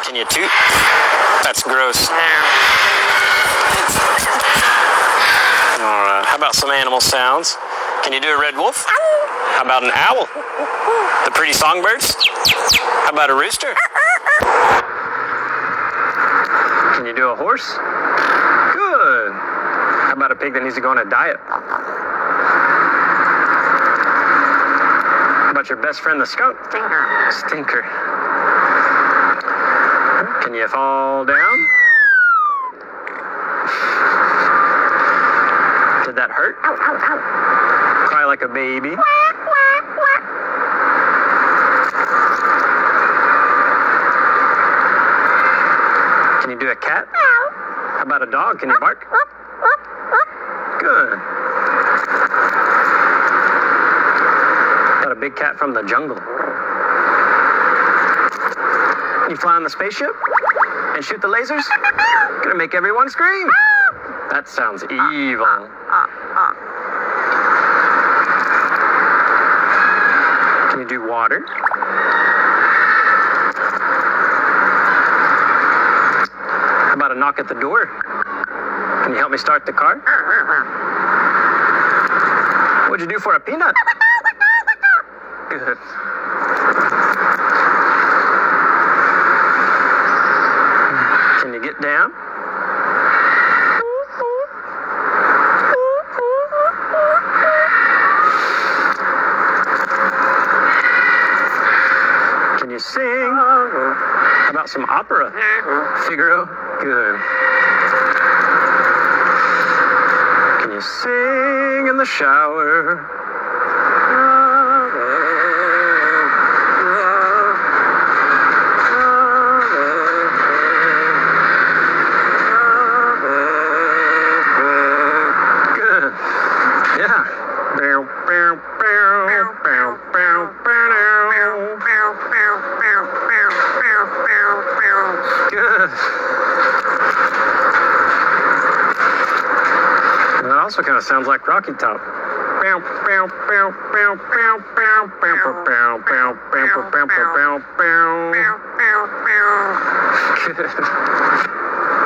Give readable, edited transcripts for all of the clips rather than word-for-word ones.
Can you toot? That's gross. Alright, how about some animal sounds? Can you do a red wolf? How about an owl? The pretty songbirds? How about a rooster? Can you do a horse? Good. How about a pig that needs to go on a diet? How about your best friend, the skunk? Stinker. Can you fall down? Did that hurt? Cry like a baby. Can you do a cat? How about a dog? Can you bark? Good. Got a big cat from the jungle. You fly on the spaceship and shoot the lasers? Gonna make everyone scream. That sounds evil. Can you do water? How about a knock at the door? Can you help me start the car? What'd you do for a peanut? Good. Can you get down? Can you sing? How about some opera? Figaro? Good. Can you sing in the shower? Good. Yeah. Good. That also kind of sounds like Rocky Top. Good.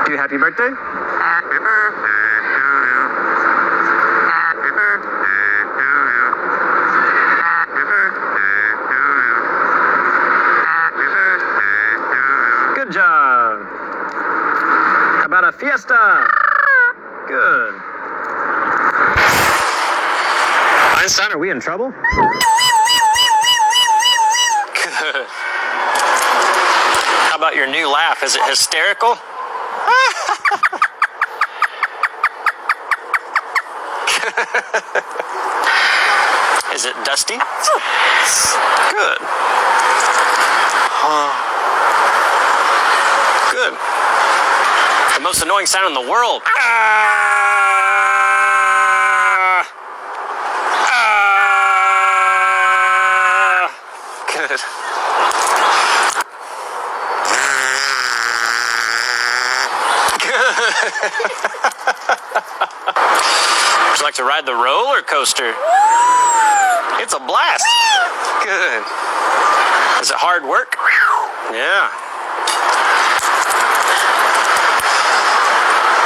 Do you happy birthday? Good job. How about a fiesta? Good. Einstein, are we in trouble? Good. How about your new laugh? Is it hysterical? Is it dusty? Good. Good. The most annoying sound in the world. Good. Would you like to ride the roller coaster? It's a blast. Good. Is it hard work? Yeah.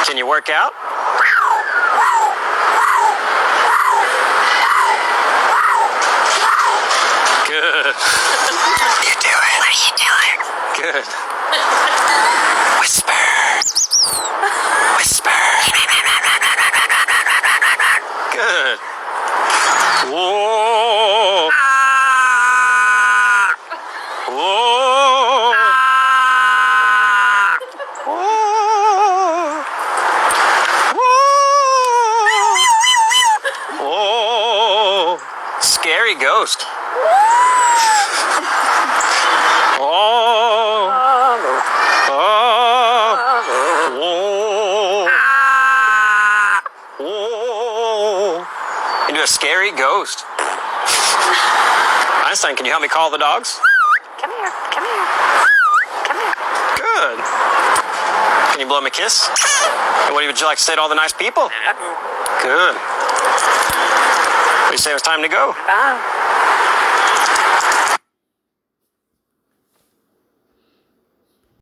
Can you work out? Good. You do it. What are you doing? Good. Whisper. Whisper. Good. Whoa. Whoa. Whoa. Whoa. Whoa. Scary ghost. Oh. Oh. Whoa. Whoa. Into a scary ghost. Einstein, can you help me call the dogs? Come here, come here, come here. Good. Can you blow me a kiss? And what would you like to say to all the nice people? Good. What do you say it was time to go? Bye.